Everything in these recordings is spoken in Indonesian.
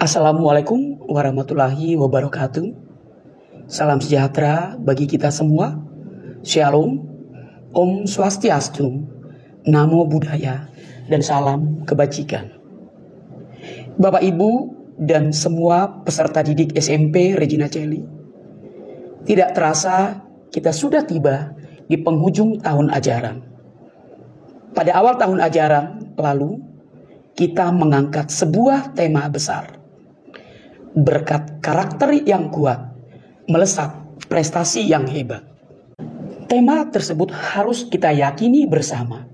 Assalamualaikum warahmatullahi wabarakatuh. Salam sejahtera bagi kita semua. Shalom, Om Swastiastu, Namo Buddhaya, dan salam kebajikan. Bapak Ibu dan semua peserta didik SMP Regina Coeli, tidak terasa kita sudah tiba di penghujung tahun ajaran. Pada awal tahun ajaran lalu, kita mengangkat sebuah tema besar. Berkat karakter yang kuat, melesat prestasi yang hebat. Tema tersebut harus kita yakini bersama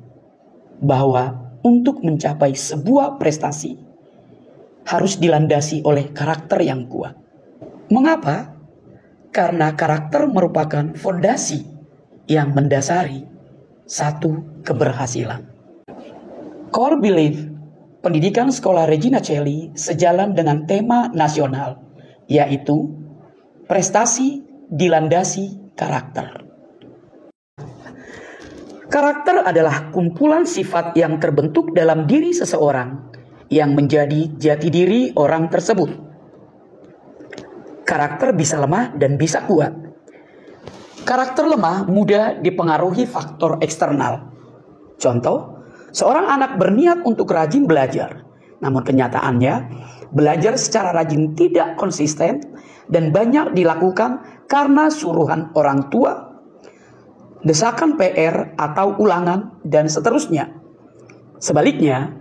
bahwa untuk mencapai sebuah prestasi harus dilandasi oleh karakter yang kuat. Mengapa? Karena karakter merupakan fondasi yang mendasari satu keberhasilan. Core belief pendidikan sekolah Regina Coeli sejalan dengan tema nasional, yaitu prestasi dilandasi karakter. Karakter adalah kumpulan sifat yang terbentuk dalam diri seseorang yang menjadi jati diri orang tersebut. Karakter bisa lemah dan bisa kuat. Karakter lemah mudah dipengaruhi faktor eksternal. Contoh, seorang anak berniat untuk rajin belajar, namun kenyataannya belajar secara rajin tidak konsisten dan banyak dilakukan karena suruhan orang tua, desakan PR atau ulangan, dan seterusnya. Sebaliknya,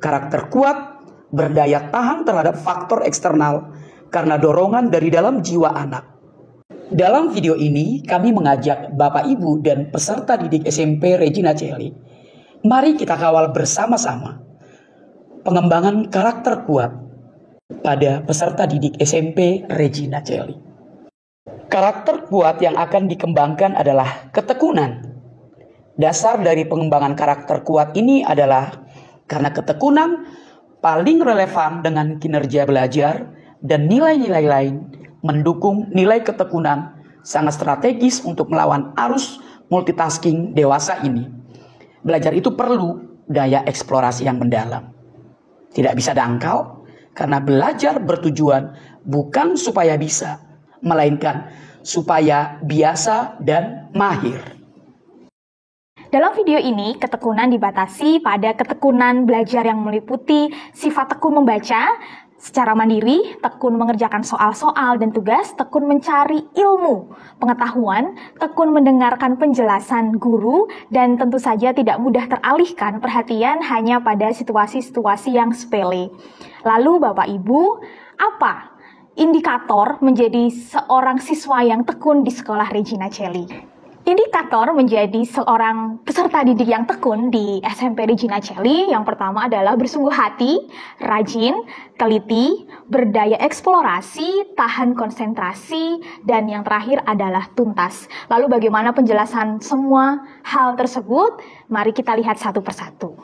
karakter kuat berdaya tahan terhadap faktor eksternal karena dorongan dari dalam jiwa anak. Dalam video ini, kami mengajak Bapak Ibu dan peserta didik SMP Regina Coeli, mari kita kawal bersama-sama pengembangan karakter kuat pada peserta didik SMP Regina Coeli. Karakter kuat yang akan dikembangkan adalah ketekunan. Dasar dari pengembangan karakter kuat ini adalah karena ketekunan paling relevan dengan kinerja belajar dan nilai-nilai lain mendukung nilai ketekunan sangat strategis untuk melawan arus multitasking dewasa ini. Belajar itu perlu daya eksplorasi yang mendalam. Tidak bisa dangkal, karena belajar bertujuan bukan supaya bisa, melainkan supaya biasa dan mahir. Dalam video ini, ketekunan dibatasi pada ketekunan belajar yang meliputi sifat tekun membaca secara mandiri, tekun mengerjakan soal-soal dan tugas, tekun mencari ilmu, pengetahuan, tekun mendengarkan penjelasan guru, dan tentu saja tidak mudah teralihkan perhatian hanya pada situasi-situasi yang sepele. Lalu Bapak Ibu, apa indikator menjadi seorang siswa yang tekun di sekolah Regina Coeli? Indikator menjadi seorang peserta didik yang tekun di SMP Regina Coeli yang pertama adalah bersungguh hati, rajin, teliti, berdaya eksplorasi, tahan konsentrasi, dan yang terakhir adalah tuntas. Lalu bagaimana penjelasan semua hal tersebut? Mari kita lihat satu persatu.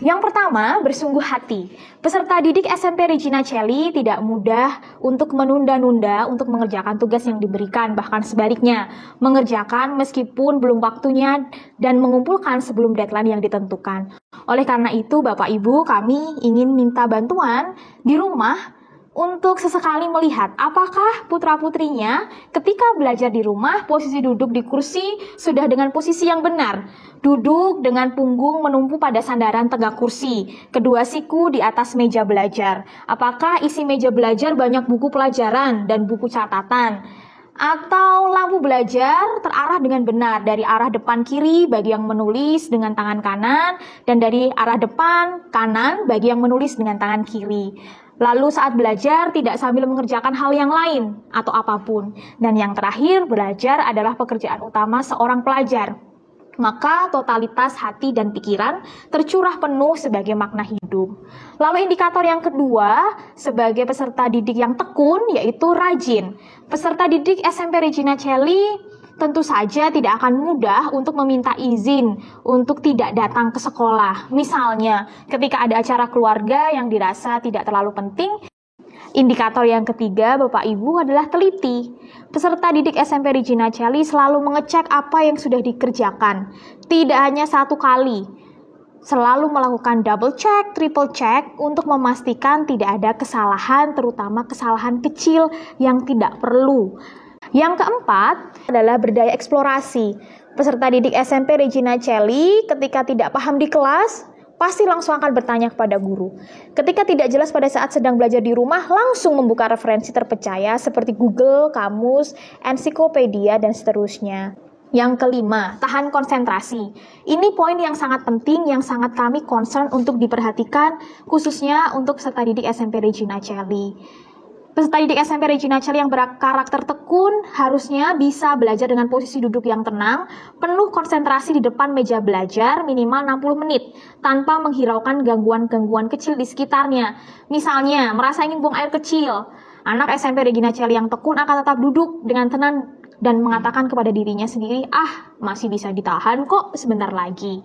Yang pertama, bersungguh hati. Peserta didik SMP Regina Coeli tidak mudah untuk menunda-nunda untuk mengerjakan tugas yang diberikan, bahkan sebaliknya, mengerjakan meskipun belum waktunya dan mengumpulkan sebelum deadline yang ditentukan. Oleh karena itu, Bapak Ibu, kami ingin minta bantuan di rumah untuk sesekali melihat apakah putra-putrinya ketika belajar di rumah posisi duduk di kursi sudah dengan posisi yang benar. Duduk dengan punggung menumpu pada sandaran tegak kursi, kedua siku di atas meja belajar. Apakah isi meja belajar banyak buku pelajaran dan buku catatan? Atau lampu belajar terarah dengan benar dari arah depan kiri bagi yang menulis dengan tangan kanan dan dari arah depan kanan bagi yang menulis dengan tangan kiri. Lalu saat belajar tidak sambil mengerjakan hal yang lain atau apapun. Dan yang terakhir, belajar adalah pekerjaan utama seorang pelajar. Maka totalitas hati dan pikiran tercurah penuh sebagai makna hidup. Lalu indikator yang kedua sebagai peserta didik yang tekun yaitu rajin. Peserta didik SMP Regina Coeli tentu saja tidak akan mudah untuk meminta izin untuk tidak datang ke sekolah. Misalnya, ketika ada acara keluarga yang dirasa tidak terlalu penting. Indikator yang ketiga, Bapak Ibu, adalah teliti. Peserta didik SMP Regina Coeli selalu mengecek apa yang sudah dikerjakan. Tidak hanya satu kali, Selalu melakukan double check, triple check untuk memastikan tidak ada kesalahan, terutama kesalahan kecil yang tidak perlu. Yang keempat adalah berdaya eksplorasi. Peserta didik SMP Regina Celly ketika tidak paham di kelas, pasti langsung akan bertanya kepada guru. Ketika tidak jelas pada saat sedang belajar di rumah, langsung membuka referensi terpercaya seperti Google, Kamus, ensiklopedia, dan seterusnya. Yang kelima, tahan konsentrasi. Ini poin yang sangat penting, yang sangat kami concern untuk diperhatikan, khususnya untuk peserta didik SMP Regina Celly. Peserta didik SMP Regina Celly yang berkarakter tekun harusnya bisa belajar dengan posisi duduk yang tenang, penuh konsentrasi di depan meja belajar minimal 60 menit, tanpa menghiraukan gangguan-gangguan kecil di sekitarnya. Misalnya, merasa ingin buang air kecil. Anak SMP Regina Celly yang tekun akan tetap duduk dengan tenang dan mengatakan kepada dirinya sendiri, masih bisa ditahan kok sebentar lagi.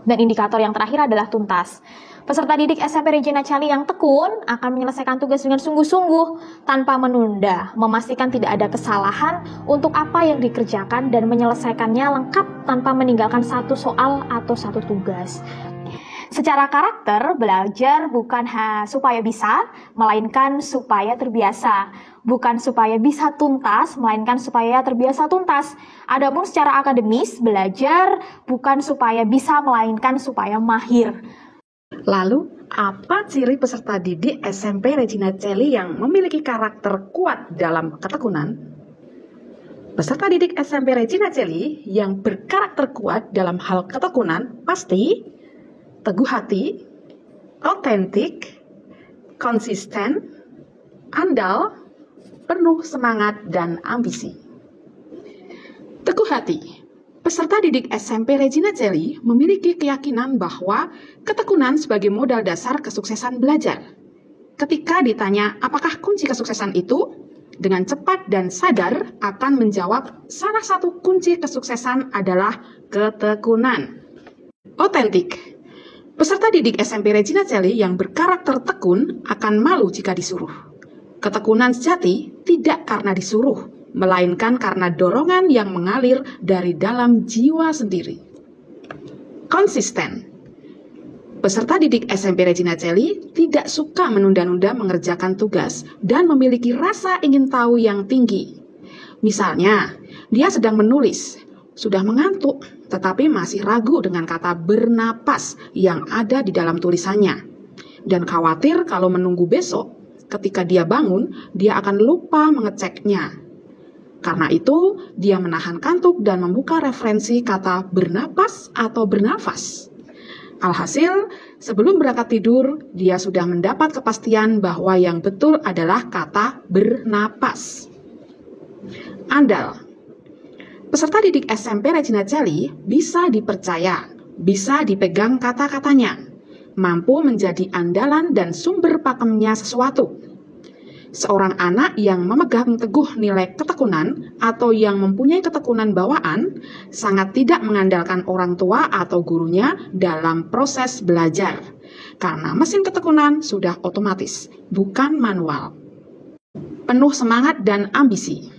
Dan indikator yang terakhir adalah tuntas. Peserta didik SMP Regina Celly yang tekun akan menyelesaikan tugas dengan sungguh-sungguh, tanpa menunda, memastikan tidak ada kesalahan untuk apa yang dikerjakan dan menyelesaikannya lengkap tanpa meninggalkan satu soal atau satu tugas. Secara karakter, belajar bukan supaya bisa, melainkan supaya terbiasa. Bukan supaya bisa tuntas, melainkan supaya terbiasa tuntas. Adapun secara akademis, belajar bukan supaya bisa, melainkan supaya mahir. Lalu, apa ciri peserta didik SMP Regina Celly yang memiliki karakter kuat dalam ketekunan? Peserta didik SMP Regina Celly yang berkarakter kuat dalam hal ketekunan pasti teguh hati, autentik, konsisten, andal, penuh semangat dan ambisi. Teguh hati. Peserta didik SMP Regina Celly memiliki keyakinan bahwa ketekunan sebagai modal dasar kesuksesan belajar. Ketika ditanya apakah kunci kesuksesan itu, dengan cepat dan sadar akan menjawab salah satu kunci kesuksesan adalah ketekunan. Autentik. Peserta didik SMP Regina Celly yang berkarakter tekun akan malu jika disuruh. Ketekunan sejati tidak karena disuruh, melainkan karena dorongan yang mengalir dari dalam jiwa sendiri. Konsisten. Peserta didik SMP Regina Celly tidak suka menunda-nunda mengerjakan tugas dan memiliki rasa ingin tahu yang tinggi. Misalnya, dia sedang menulis, sudah mengantuk, tetapi masih ragu dengan kata bernapas yang ada di dalam tulisannya. Dan khawatir kalau menunggu besok, ketika dia bangun, dia akan lupa mengeceknya. Karena itu, dia menahan kantuk dan membuka referensi kata bernapas atau bernafas. Alhasil, sebelum berangkat tidur, dia sudah mendapat kepastian bahwa yang betul adalah kata bernapas. Andal. Peserta didik SMP Regina Celly bisa dipercaya, bisa dipegang kata-katanya, mampu menjadi andalan dan sumber pakemnya sesuatu. Seorang anak yang memegang teguh nilai ketekunan atau yang mempunyai ketekunan bawaan sangat tidak mengandalkan orang tua atau gurunya dalam proses belajar, karena mesin ketekunan sudah otomatis, bukan manual. Penuh semangat dan ambisi.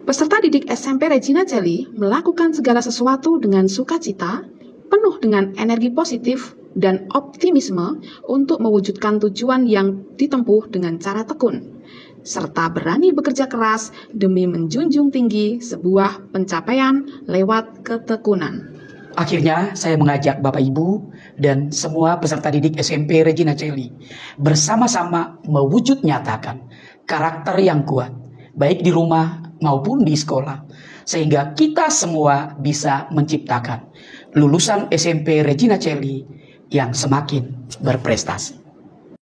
Peserta didik SMP Regina Celly melakukan segala sesuatu dengan sukacita, penuh dengan energi positif dan optimisme untuk mewujudkan tujuan yang ditempuh dengan cara tekun, serta berani bekerja keras demi menjunjung tinggi sebuah pencapaian lewat ketekunan. Akhirnya, saya mengajak Bapak Ibu dan semua peserta didik SMP Regina Celly bersama-sama mewujud nyatakan karakter yang kuat, baik di rumah maupun di sekolah, sehingga kita semua bisa menciptakan lulusan SMP Regina Celly yang semakin berprestasi.